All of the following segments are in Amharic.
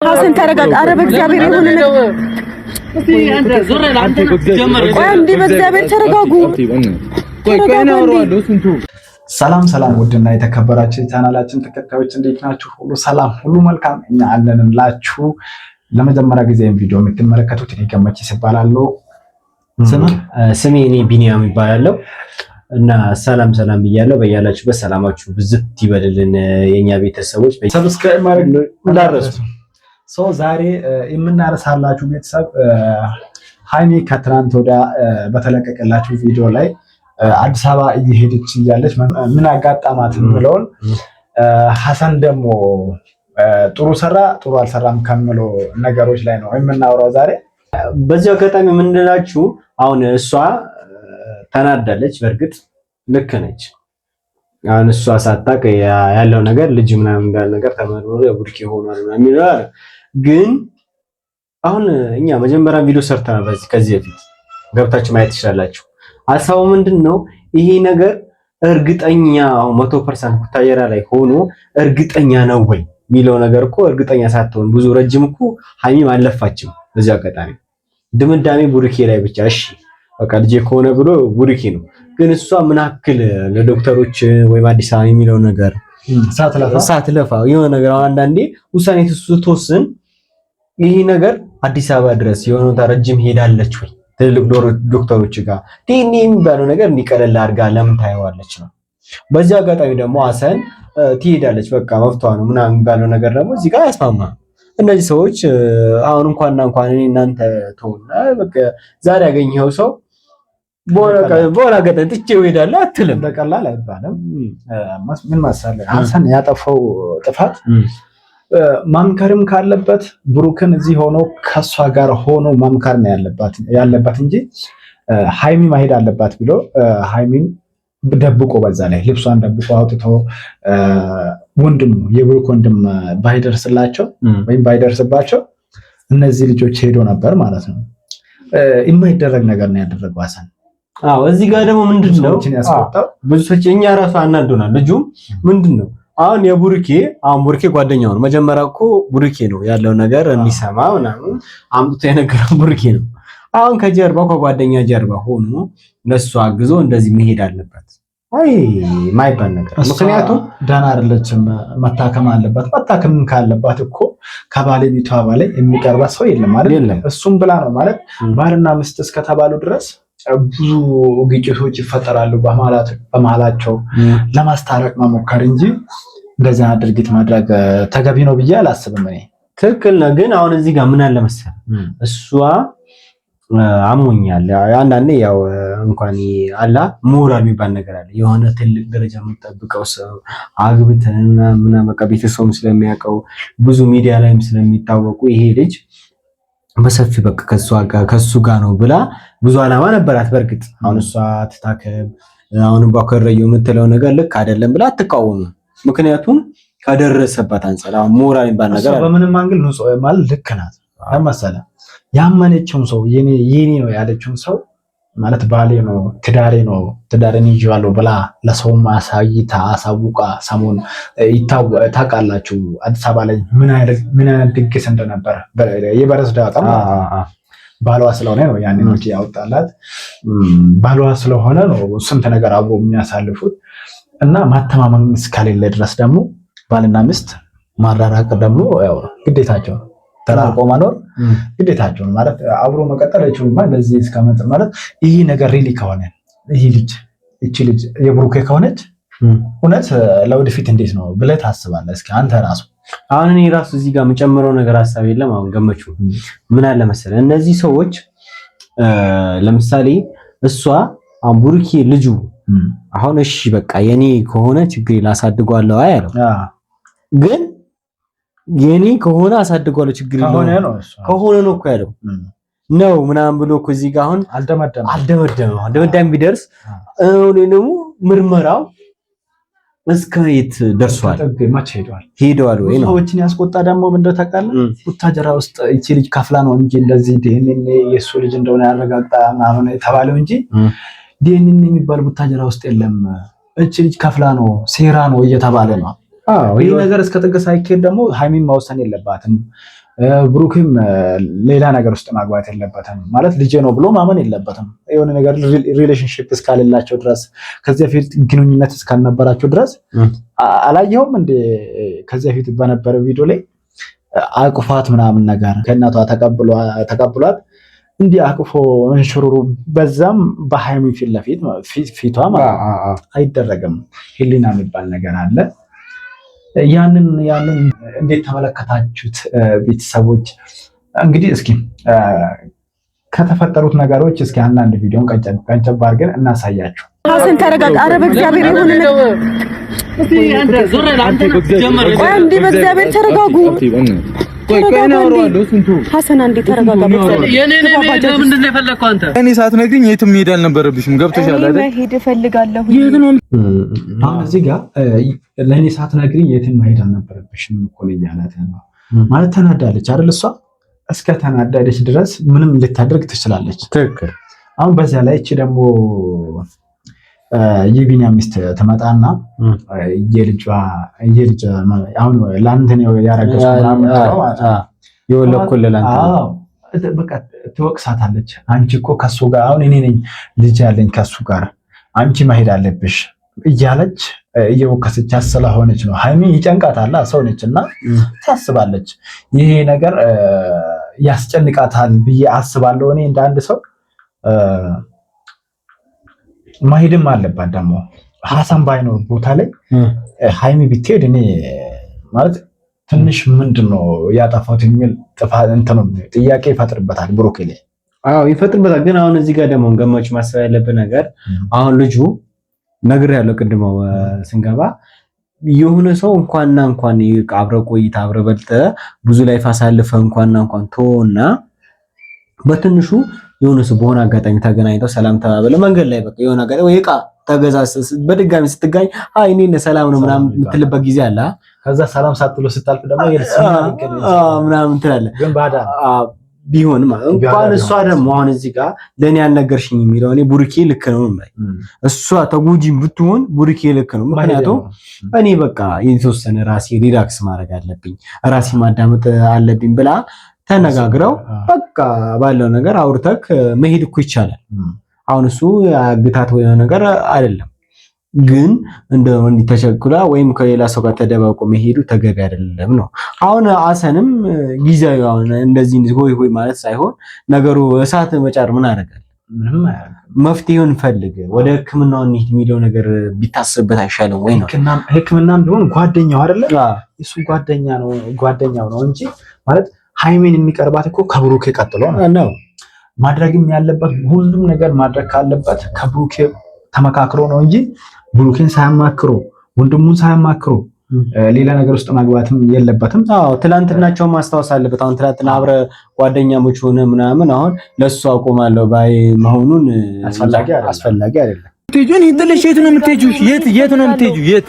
ሀሰን ተረጋጋ። ኧረ በእግዚአብሔር ይሁን እስቲ አንተ ዞር አንተ ጀመረ አንዴ በእግዚአብሔር ተረጋጉ። ሰላም ሰላም፣ ውድና የተከበራችሁ ቻናላችን ተከታዮች እንዴት ናችሁ? ሁሉ ሰላም፣ ሁሉ መልካም፣ እኛ አለንላችሁ። ለመጀመሪያ ጊዜ ቪዲዮ የምትመለከቱት እኔ ገመቺስ እባላለሁ። ስሜ እኔ ቢኒያም ይባላለሁ እና ሰላም ሰላም ብያለሁ። በያላችሁበት ሰላማችሁ ብዝት ይበልልን የኛ ቤተሰቦች። ሰብስክራይብ ማድረግ እንዳትረሱ። ዛሬ የምናነሳላችሁ ቤተሰብ ሃይሚ ከትናንት ወዲያ በተለቀቀላችሁ ቪዲዮ ላይ አዲስ አበባ እየሄደች እያለች ምን አጋጣማት ብለውን ሀሰን ደግሞ ጥሩ ሰራ ጥሩ አልሰራም ከሚለው ነገሮች ላይ ነው የምናወራው ዛሬ። በዚህ አጋጣሚ የምንላችሁ አሁን እሷ ተናዳለች። በእርግጥ ልክ ነች። አሁን እሷ ሳታውቅ ያለው ነገር ልጅ ምናምን እንዳለ ነገር ተመርሮ የቡድኪ ሆኗል ምናምን ይላል። ግን አሁን እኛ መጀመሪያ ቪዲዮ ሰርተናል ከዚህ በፊት ገብታችሁ ማየት ትችላላችሁ። ሀሳቡ ምንድነው? ይሄ ነገር እርግጠኛ 100% ቡታየራ ላይ ሆኖ እርግጠኛ ነው ወይ የሚለው ነገር እኮ እርግጠኛ ሳትሆን ብዙ ረጅም እኮ ሃይሚም አልለፋችም። በዚህ አጋጣሚ ድምዳሜ ቡድኪ ላይ ብቻ እሺ በቃ ልጅ ከሆነ ብሎ ቡድኪ ነው። ግን እሷ ምን አክል ለዶክተሮች ወይም አዲስ አበባ የሚለው ነገር ሳትለፋ የሆነ ነገር አንዳንዴ ውሳኔ ስትወስን ይሄ ነገር አዲስ አበባ ድረስ የሆነ ረጅም ሄዳለች ወይ ትልቅ ዶክተሮች ጋር ዲኒ የሚባለው ነገር እንዲቀለል አድርጋ ለምን ታየዋለች ነው። በዚህ አጋጣሚ ደግሞ ሀሰን ትሄዳለች በቃ መፍቷ ነው ምናምን የሚባለው ነገር ደግሞ እዚህ ጋር ያስማማ። እነዚህ ሰዎች አሁን እንኳን እኔ እናንተ ተውና በቃ ዛሬ ያገኘው ሰው ቦራ ገጠን ጥቼው ሄዳለሁ አትልም። በቀላል አይባልም። ምን መሰለህ ሀሰን ያጠፋው ጥፋት ማምከርም ካለበት ብሩክን እዚህ ሆኖ ከሷ ጋር ሆኖ ማምከር ነው ያለባት እንጂ ሃይሚ ማሄድ አለባት ብሎ ሃይሚን ደብቆ በዛ ላይ ልብሷን ደብቆ አውጥቶ ወንድሙ የብሩክ ወንድም ባይደርስላቸው ወይም ባይደርስባቸው እነዚህ ልጆች ሄዶ ነበር ማለት ነው። የማይደረግ ነገር ነው ያደረገው ሀሰን። አዎ እዚህ ጋር ደግሞ ምንድነው ብዙ ሰዎች እኛ ራሱ አናዶናል። ልጁ ምንድነው አሁን ቡርኬ ጓደኛው ነው። መጀመሪያ እኮ ቡርኬ ነው ያለው ነገር እንዲሰማ ምናምን አምጥቶ የነገረው ቡርኬ ነው። አሁን ከጀርባው ከጓደኛ ጀርባ ሆኖ ለሱ አግዞ እንደዚህ መሄድ አለበት። አይ ማይባል ነገር። ምክንያቱም ደህና አይደለችም፣ መታከም አለባት። መታከም ካለባት እኮ ከባለቤቷ በላይ የሚቀርባት ሰው የለም አይደል? እሱም ብላ ነው ማለት ባልና ሚስት እስከተባሉ ድረስ ብዙ ግጭቶች ይፈጠራሉ በመሃላቸው። ለማስታረቅ መሞከር እንጂ እንደዚህ ድርጊት ማድረግ ተገቢ ነው ብዬ አላስብም እኔ። ትክክል ነው። ግን አሁን እዚህ ጋር ምን አለ መሰለህ እሷ አሞኛል አንዳንዴ ያው እንኳን አላ ሞራል የሚባል ነገር አለ። የሆነ ትልቅ ደረጃ የምትጠብቀው ሰው አግብተና ምናምን በቃ ቤተሰቡም ስለሚያውቀው ብዙ ሚዲያ ላይም ስለሚታወቁ ይሄ ልጅ በሰፊ በቃ ከሱ ጋር ነው ብላ ብዙ አላማ ነበራት። በእርግጥ አሁን እሷ ትታከም አሁን ባከረየው የምትለው ነገር ልክ አይደለም ብላ አትቃወሙ። ምክንያቱም ከደረሰባት አንፃር አሁን ሞራል የሚባል ነገር አለ። በምንም አንግል ነው ማለት ልክ ናት አይመሰለ ያመነችው ሰው የኔ ነው ያለችው ሰው ማለት ባሌ ነው ትዳሬን ይዤዋለሁ ብላ ለሰው ማሳይታ አሳውቃ ሰሞን ታውቃላችሁ አዲስ አበባ ላይ ምን አይነት ድግስ እንደነበረ የበረስ ዳጣ ባሏ ስለሆነ ነው ያንን ወጪ ያወጣላት። ባሏ ስለሆነ ነው ስንት ነገር አብሮ የሚያሳልፉት እና ማተማመን እስከሌለ ድረስ ደግሞ ባልና ሚስት ማራራቅ ደግሞ ያው ግዴታቸው ነው። ተራርቆ መኖር ግዴታቸው ነው ማለት አብሮ መቀጠል አይችሉም። ለዚህ እስከመጣ ማለት ይሄ ነገር ሪሊ ከሆነ እቺ ልጅ የብሩኬ ከሆነች እውነት ለወደፊት እንዴት ነው ብለህ ታስባለህ? እስኪ አንተ ራሱ አሁን እኔ ራሱ እዚህ ጋር የምጨምረው ነገር ሐሳብ የለም። አሁን ገመቹ ምን አለ መሰለህ እነዚህ ሰዎች ለምሳሌ እሷ ብሩኬ ልጁ አሁን እሺ በቃ የኔ ከሆነ ችግር ላሳድገዋለሁ አያለው። ግን የኔ ከሆነ አሳድገዋለሁ ችግር ከሆነ ነው እኮ ያለው ነው ምናምን ብሎ እኮ እዚህ ጋር አሁን አልደመደመም ቢደርስ ደግሞ ምርመራው እስከ የት ደርሷል? ሄደዋል ወይ ነው ሰዎችን ያስቆጣ ደግሞ ምንድነው ታውቃለህ? ቡታጀራ ውስጥ እቺ ልጅ ከፍላ ነው እንጂ እንደዚህ ዲኤንኤ የሱ ልጅ እንደሆነ ያረጋግጣ ምናምን የተባለው እንጂ ዲኤንኤ የሚባል ቡታጀራ ውስጥ የለም። እቺ ልጅ ከፍላ ነው ሴራ ነው እየተባለ ነው። ይሄ ነገር እስከ ጥግ ሳይኬድ ደግሞ ሃይሚን ማውሰን የለባትም። ብሩክም ሌላ ነገር ውስጥ ማግባት የለበትም ማለት ልጄ ነው ብሎ ማመን የለበትም። የሆነ ነገር ሪሌሽንሺፕ እስካለላቸው ድረስ ከዚህ በፊት ግንኙነት እስካልነበራቸው ድረስ አላየውም እንደ ከዚህ በፊት በነበረ ቪዲዮ ላይ አቅፏት ምናምን ነገር ከእናቷ ተቀብሏት እንዲህ አቅፎ እንሽሩሩ በዛም በሃይሚ ፊት ለፊት ፊቷ ማለት አይደረግም። ህሊና የሚባል ነገር አለ። ያንን እንዴት ተመለከታችሁት ቤተሰቦች? እንግዲህ እስኪ ከተፈጠሩት ነገሮች እስኪ አንዳንድ ቪዲዮን ቀንጨብ አድርገን እናሳያችሁ። ሀሰን ተረጋጋ። ኧረ በእግዚአብሔር ይሁን እንዴ በእግዚአብሔር ተረጋጉ። ሀሰን አንዴ ተረጋጋ። ምንድን ነው የፈለግከው አንተ? እኔ ሳትነግሪኝ የትም መሄድ አልነበረብሽም። ገብቶሻል አይደል? መሄድ እፈልጋለሁ። አሁን እዚህ ጋር ለእኔ ሳትነግሪኝ የትም መሄድ አልነበረብሽም እኮ እያላት ነው ማለት ተናዳለች አይደል? እሷ እስከ ተናዳለች ድረስ ምንም ልታደርግ ትችላለች። ትክክል። አሁን በዚያ ላይ እቺ ደግሞ የቢኒያም ሚስት ትመጣና የልጅ አሁን ላንተን ያረጋችሁ ምናምን በቃ ትወቅሳታለች። አንቺ እኮ ከሱ ጋር አሁን እኔ ነኝ ልጅ ያለኝ ከሱ ጋር አንቺ መሄድ አለብሽ እያለች እየወቀሰቻት ስለሆነች ነው። ሃይሚ ይጨንቃታል፣ ሰው ነች እና ታስባለች። ይሄ ነገር ያስጨንቃታል ብዬ አስባለሁ እኔ እንደ አንድ ሰው። ማሄድም አለባት ደግሞ ሀሳን ባይኖር ቦታ ላይ ሃይሚ ብትሄድ እኔ ማለት ትንሽ ምንድነው ያጠፋሁት የሚል ጥያቄ ይፈጥርበታል ብሩክ ላይ። አዎ ይፈጥርበታል። ግን አሁን እዚህ ጋር ደግሞ ገማች ማሰብ ያለበት ነገር አሁን ልጁ ነገር ያለው ቅድመው ስንገባ የሆነ ሰው እንኳን አብረ ቆይታ አብረ በልተ ብዙ ላይፍ አሳልፈ እንኳን ተወና በትንሹ የሆነ ሰው በሆነ አጋጣሚ ተገናኝተው ሰላም ተባብለ መንገድ ላይ በቃ የሆነ አጋጣሚ ወይ ዕቃ ተገዛሰስ በድጋሚ ስትጋኝ አይ እኔ ሰላም ነው ምናምን የምትልበት ጊዜ አለ። ከዛ ሰላም ሳትሎ ስታልፍ ደግሞ ምናምን ትላለህ። ግን ባዳ ቢሆን እንኳን እሷ ደግሞ አሁን እዚህ ጋር ለኔ ያልነገርሽኝ የሚለው እኔ ቡርኬ ልክ ነው ማለት እሷ ተጎጂም ብትሆን ቡርኬ ልክ ነው። ምክንያቱም እኔ በቃ የተወሰነ ራሴ ሪላክስ ማድረግ አለብኝ ራሴ ማዳመጥ አለብኝ ብላ ተነጋግረው በቃ ባለው ነገር አውርተክ መሄድ እኮ ይቻላል። አሁን እሱ አግታት ወይ ነገር አይደለም፣ ግን እንደው እንዲተቸኩላ ወይም ከሌላ ሰው ጋር ተደባቆ መሄዱ ተገቢ አይደለም ነው። አሁን ሀሰንም ጊዜያዊ አሁን እንደዚህ ሆይ ማለት ሳይሆን ነገሩ እሳት መጫር ምን አደረጋል? ምንም አያደርግም። መፍትሄውን ፈልግ ወደ ሕክምናው እንሂድ የሚለው ነገር ቢታሰብበት አይሻልም ወይ ነው? ሕክምናም ቢሆን ጓደኛው አይደለ? እሱ ጓደኛው ነው እንጂ ማለት ሃይሜን የሚቀርባት እኮ ከብሩኬ ቀጥሎ ነው። ማድረግም ያለበት ሁሉም ነገር ማድረግ ካለበት ከብሩኬ ተመካክሮ ነው እንጂ ብሩኬን ሳያማክሩ ወንድሙን ሳያማክሩ ሌላ ነገር ውስጥ ማግባትም የለበትም። አዎ ትላንትናቸውን ማስታወስ አለበት። አሁን ትላንትና አብረ ጓደኛሞች ሆነ ምናምን አሁን ለሱ አቆማለሁ ባይ መሆኑን አስፈላጊ አይደለም። ትጁን ይጥልሽ የት ነው የምትሄጂው? የት ነው የምትሄጂው? የት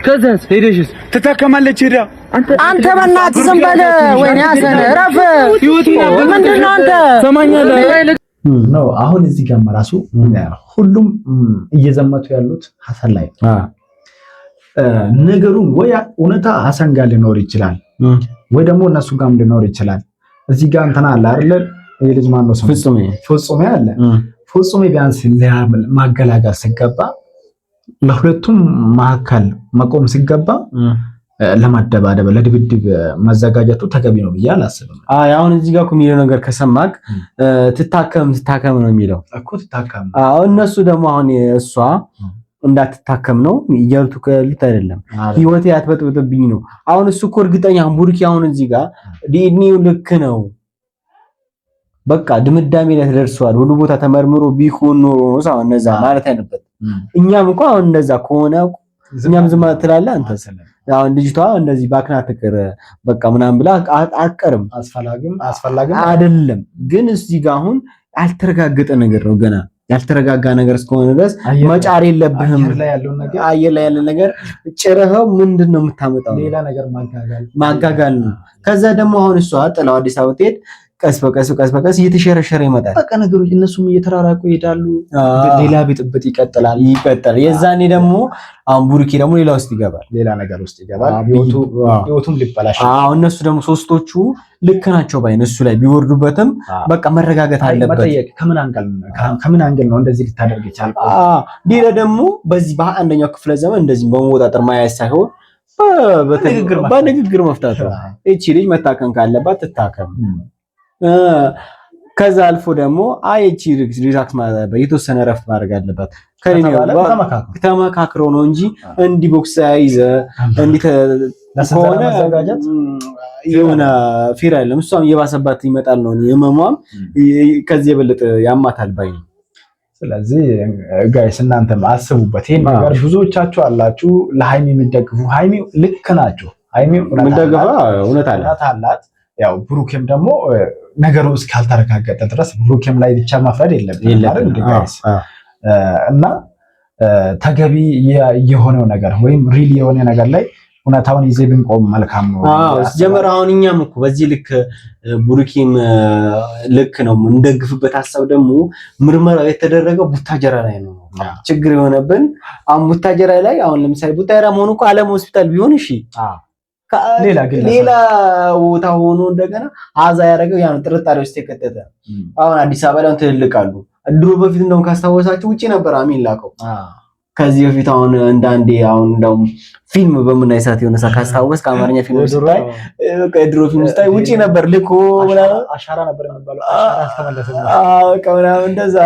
ከዛስ ሄደሽስ ትታከማለች ሄዳ አንተ በእናትህ ዝም በል። ወይኔ ሀሰን እረፍ። ምንድን ነው አንተ ሰማኛለህ ነው? አሁን እዚህ ጋር ራሱ ሁሉም እየዘመቱ ያሉት ሀሰን ላይ ነገሩን ወይ እውነታ ሀሰን ጋር ሊኖር ይችላል ወይ ደግሞ እነሱ ጋርም ሊኖር ይችላል። እዚህ ጋር እንትና አለ አይደል? የልጅ ማን ነው ፍጹሜ አለ። ፍጹሜ ቢያንስ ማገላገል ሲገባ ለሁለቱም መካከል መቆም ሲገባ ለማደባደብ ለድብድብ መዘጋጀቱ ተገቢ ነው ብዬ አላስብም። አሁን እዚህ ጋር የሚለው ነገር ከሰማክ ትታከም ነው የሚለው እኮ ትታከም። እነሱ ደግሞ አሁን እሷ እንዳትታከም ነው እያሉት ከልት አይደለም ህይወቴ ያትበጥብጥብኝ ነው። አሁን እሱ እኮ እርግጠኛ ቡርኪ አሁን እዚህ ጋር ዲኤንኤው ልክ ነው በቃ ድምዳሜ ላይ ተደርሷል። ሁሉ ቦታ ተመርምሮ ቢሆን ኖሮ ነው ሳው እነዛ ማለት ያለበት። እኛም እንኳን አሁን እንደዛ ከሆነ እኛም ዝም ትላለህ አንተ ሰለም አሁን ልጅቷ እንደዚህ ባክና ተከረ በቃ ምናምን ብላ አትቀርም። አስፈላጊም አይደለም። ግን እዚህ ጋር አሁን ያልተረጋገጠ ነገር ነው። ገና ያልተረጋጋ ነገር እስከሆነ ድረስ መጫር የለብህም። አየር ላይ ያለ ነገር ጭረኸው ምንድነው የምታመጣው? ሌላ ነገር ማጋጋል ነው። ከዛ ደግሞ አሁን እሷ ጥላው አዲስ አበባ ትሄድ ቀስ በቀስ እየተሸረሸረ ይመጣል። በቃ ነገሮች እነሱም እየተራራቁ ይሄዳሉ። ሌላ ብጥብጥ ይቀጥላል። የዛኔ ደግሞ አሁን ቡሩኬ ደግሞ ሌላ ውስጥ ይገባል፣ ሌላ ነገር ውስጥ ይገባል። ህይወቱም ሊበላሽ። እነሱ ደግሞ ሶስቶቹ ልክ ናቸው ባይ እሱ ላይ ቢወርዱበትም በቃ መረጋጋት አለበት። ከምን አንግል ነው እንደዚህ ልታደርግ ይቻላል? ሌላ ደግሞ በዚህ በ21ኛው ክፍለ ዘመን እንደዚህ በመወጣጠር ማያዝ ሳይሆን በንግግር መፍታት ነው። እቺ ልጅ መታከም ካለባት ትታከም። ከዛ አልፎ ደግሞ እቺ ሪላክስ ማለት የተወሰነ ረፍት ማድረግ አለባት። ተመካክሮ ነው እንጂ እንዲህ ቦክስ ያይዘ እንዲህ ከሆነ የሆነ ፌር አይደለም። እሷም እየባሰባት ይመጣል ነው የመሟም ከዚህ የበለጠ ያማታል ባይ ነው። ስለዚህ ጋይስ እናንተም አስቡበት። ይሄን ነገር ብዙዎቻችሁ አላችሁ ለሃይሚ የሚደግፉ። ሃይሚ ልክ ናችሁ። ሃይሚ እውነት አላት። ያው ብሩኬም ደግሞ ነገሩ እስካልተረጋገጠ ድረስ ብሩኬም ላይ ብቻ መፍረድ የለብንም ጋይስ። እና ተገቢ የሆነው ነገር ወይም ሪል የሆነ ነገር ላይ እውነታውን ይዘህ ብንቆም መልካም ነው። ጀመር አሁን እኛም እኮ በዚህ ልክ ቡሩኬም ልክ ነው እንደግፍበት። ሐሳብ ደግሞ ምርመራው የተደረገው ቡታጀራ ላይ ነው። ችግር የሆነብን አሁን ቡታጀራ ላይ አሁን ለምሳሌ ቡታጀራ መሆኑ እኮ ዓለም ሆስፒታል ቢሆን እሺ፣ ሌላ ቦታ ሆኖ እንደገና አዛ ያደረገው ያን ጥርጣሬ ውስጥ የከተተ አሁን አዲስ አበባ ላይ ትልልቅ አሉ። ድሮ በፊት እንደውም ካስታወሳችሁ ውጪ ነበር አሚን ላከው ከዚህ በፊት አሁን እንዳንዴ አሁን እንደውም ፊልም በምናይ ሰዓት የሆነ ሰዓት ካስታወስ ከአማርኛ ፊልም ውስጥ ላይ ከድሮ ፊልም ውስጥ ውጪ ነበር ልኮ ምናምን አሻራ ነበር የሚባለው። አሻራ አስተመለሰ ምናምን እንደዛ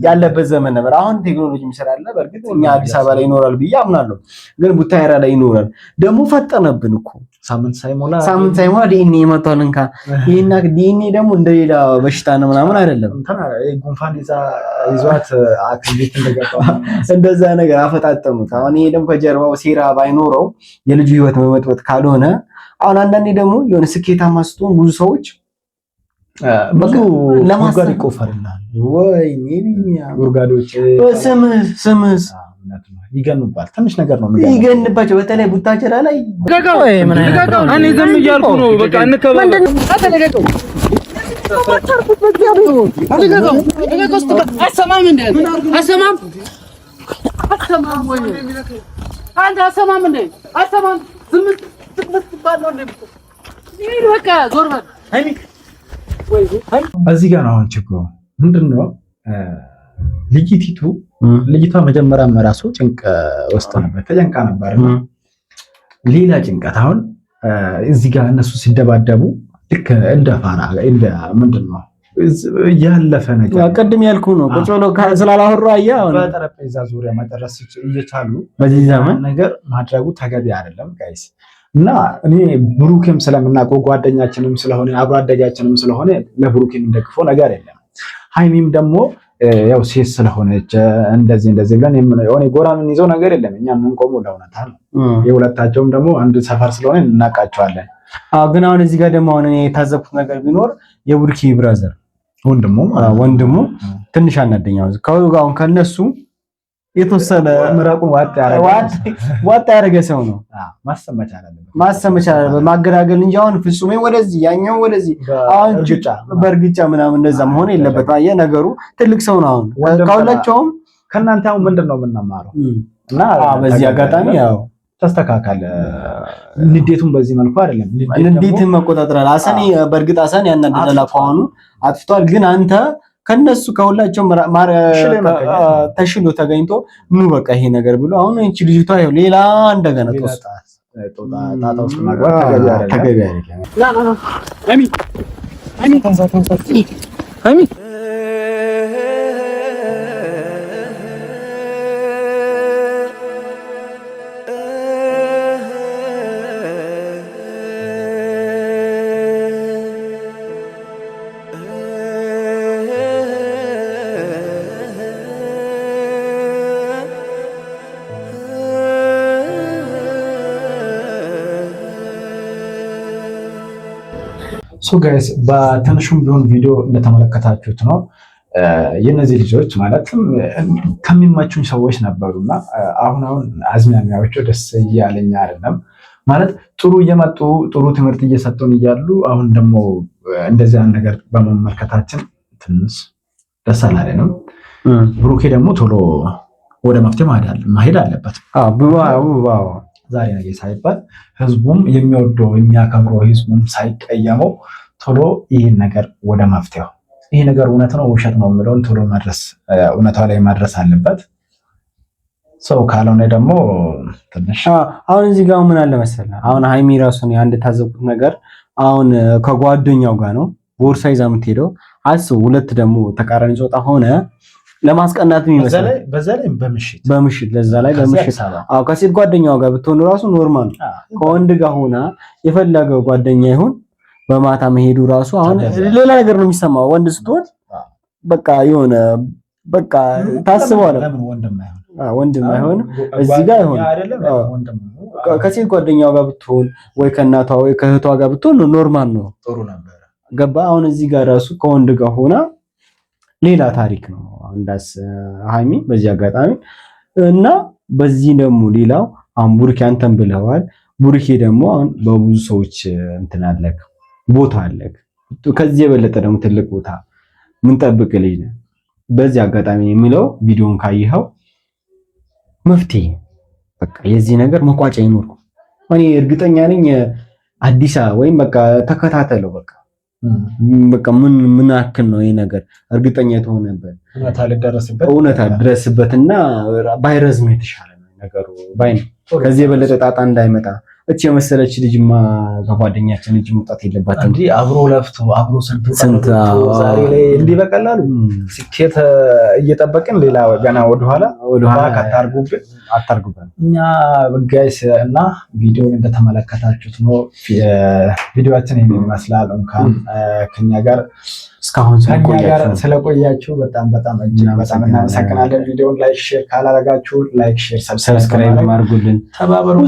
ያለበት ዘመን ነበር። አሁን ቴክኖሎጂ ይሰራል። በእርግጥ እኛ አዲስ አበባ ላይ ይኖራል ብዬ አምናለሁ፣ ግን ቡታየራ ላይ ይኖራል። ደግሞ ፈጠነብን እኮ ሳምንት ሳይሞላ ዲኤንኤ መጥቷል። እንካ ይሄና ዲኤንኤ ደግሞ እንደሌላ በሽታ ነው ምናምን አይደለም። ጉንፋን ይዟት አክሊት እንደገባው እንደዛ ነገር አፈጣጠሙት። አሁን ይሄ ደግሞ ከጀርባው ሴራ ባይኖረው የልጁ ህይወት መመጥወጥ ካልሆነ አሁን አንዳንዴ ደግሞ የሆነ ስኬታማ ስትሆን ብዙ ሰዎች ብዙ ለማስገር ይቆፈርናል ወይ ጉርጋዶች ስምስ ይገኑባል። ትንሽ ነገር ነው ይገንባቸው። በተለይ ቡታጀራ ላይ ገጋው እኔ ዝም እያልኩ ነው። በቃ እንከባለ አተለገቀው እዚህ ጋር ነው አሁን ችግሩ ምንድነው? ልጅቷ መጀመሪያም ራሱ ጭንቅ ውስጥ ነበር፣ ተጨንቃ ነበር። ሌላ ጭንቀት አሁን እዚህ ጋር እነሱ ሲደባደቡ ልክ እንደ ፋራ እንደ ምንድነው ያለፈ ነገር ቅድም ያልኩ ነው። ቁጭ ብሎ ስላላወሩ አሁን በጠረጴዛ ዙሪያ መጨረስ እየቻሉ በዚህ ዘመን ነገር ማድረጉ ተገቢ አይደለም ጋይስ። እና እኔ ብሩኬም ስለምናውቀው ጓደኛችንም ስለሆነ አብሮ አደጋችንም ስለሆነ ለብሩኬም እንደግፈው ነገር የለም። ሃይሚም ደግሞ ያው ሴት ስለሆነች እንደዚህ ብለን የሆነ ጎራ ምን ይዘው ነገር የለም። እኛ የምንቆመው ለእውነታ ነው። የሁለታቸውም ደግሞ አንድ ሰፈር ስለሆነ እናውቃቸዋለን። ግን አሁን እዚህ ጋር ደግሞ አሁን እኔ የታዘብኩት ነገር ቢኖር የቡሩኬ ብራዘር ወንድሙ ትንሽ አናደኛው አሁን ከነሱ የተወሰነ ምራቁን ዋጣ ያደረገ ሰው ነው። ማሰመቻ አለበት ማገዳገል እንጂ አሁን ፍጹሜ ወደዚህ ያኛው ወደዚህ አሁን በእርግጫ ምናምን እንደዛ መሆን የለበትም። አየህ ነገሩ ትልቅ ሰው ነው። አሁን ካውላቸውም ከእናንተ አሁን ምንድነው የምንማረው? እና በዚህ አጋጣሚ ያው ተስተካከለ። ንዴቱን በዚህ መልኩ አይደለም ንዴትን መቆጣጠር አሰኒ በእርግጥ አሰኒ ያናደደላ ከሆኑ አጥፍቷል። ግን አንተ ከነሱ ከሁላቸው ተሽሎ ተገኝቶ ኑ በቃ ይሄ ነገር ብሎ አሁን እቺ ልጅቷ ይኸው ሌላ እንደገና ጣጣ ውስጥ ማግባት ተገቢ አይደለም። አሚ ጋይስ በትንሹም ቢሆን ቪዲዮ እንደተመለከታችሁት ነው። የነዚህ ልጆች ማለትም ከሚመቹኝ ሰዎች ነበሩና አሁን አዝማሚያዎቹ ደስ እያለኝ አይደለም። ማለት ጥሩ እየመጡ ጥሩ ትምህርት እየሰጡን እያሉ አሁን ደግሞ እንደዚህ አይነት ነገር በመመልከታችን ትንሽ ደስ አላለንም። ብሩኬ ደግሞ ቶሎ ወደ መፍትሄ መሄድ አለበት። ዛሬ ነገ ሳይባል ህዝቡም የሚወደው የሚያከብረው ህዝቡም ሳይቀየመው ቶሎ ይህን ነገር ወደ መፍትሄው ይሄ ነገር እውነት ነው ውሸት ነው የሚለውን ቶሎ መድረስ እውነታው ላይ መድረስ አለበት። ሰው ካልሆነ ደግሞ ትንሽ አሁን እዚህ ጋር ምን አለ መሰለህ፣ አሁን ሃይሚ ራሱን አንድ ታዘብኩት ነገር አሁን ከጓደኛው ጋር ነው ቦርሳ ይዛ የምትሄደው። አስቡ ሁለት ደግሞ ተቃራኒ ጾታ ሆነ ለማስቀናትም ይመስላል። በዛ ላይ በምሽት ለዛ ላይ በምሽት ከሴት ጓደኛው ጋር ብትሆን ራሱ ኖርማል ነው። ከወንድ ጋር ሆና የፈለገው ጓደኛ ይሁን በማታ መሄዱ ራሱ አሁን ሌላ ነገር ነው የሚሰማው። ወንድ ስትሆን በቃ የሆነ በቃ ታስበዋለህ። ወንድም አይሆን እዚህ ጋር ይሆን ከሴት ጓደኛው ጋር ብትሆን ወይ ከእናቷ ወይ ከእህቷ ጋር ብትሆን ኖርማል ነው፣ ጥሩ ነበር። ገባ? አሁን እዚህ ጋር ራሱ ከወንድ ጋር ሆና ሌላ ታሪክ ነው አንዳስ ሃይሚ በዚህ አጋጣሚ እና በዚህ ደግሞ ሌላው አሁን ቡርኪ አንተም ብለዋል። ቡርኪ ደግሞ አሁን በብዙ ሰዎች እንትን አለክ ቦታ አለክ፣ ከዚህ የበለጠ ደግሞ ትልቅ ቦታ ምን ጠብቅ ልጅ ነህ። በዚህ አጋጣሚ የሚለው ቪዲዮን ካየኸው መፍትሄ በቃ የዚህ ነገር መቋጫ ይኖር። እኔ እርግጠኛ ነኝ አዲስ ወይም በቃ ተከታተለው በቃ ምን አክል ነው ይሄ ነገር እርግጠኛ የተሆነበት እውነታ ድረስበትና ባይረዝም የተሻለ ነው ነገሩ ባይነ ከዚህ የበለጠ ጣጣ እንዳይመጣ። እቺ የመሰለች ልጅማ ከጓደኛችን ልጅ መውጣት የለባትም እንዴ! አብሮ ለፍቶ አብሮ ስንት ዛሬ ላይ እንዲህ በቀላሉ ስኬት እየጠበቅን ሌላ ገና ወደኋላ አታርጉብን። እኛ ጋይስ እና ቪዲዮውን እንደተመለከታችሁት ነው። ቪዲዮአችን ይሄን ይመስላል። እንኳን ከኛ ጋር እስካሁን ስለቆያችሁ በጣም እናመሰግናለን። ቪዲዮውን ላይክ ሼር ካላረጋችሁ ላይክ ሼር ሰብስክራይብ አድርጉልን፣ ተባበሩ።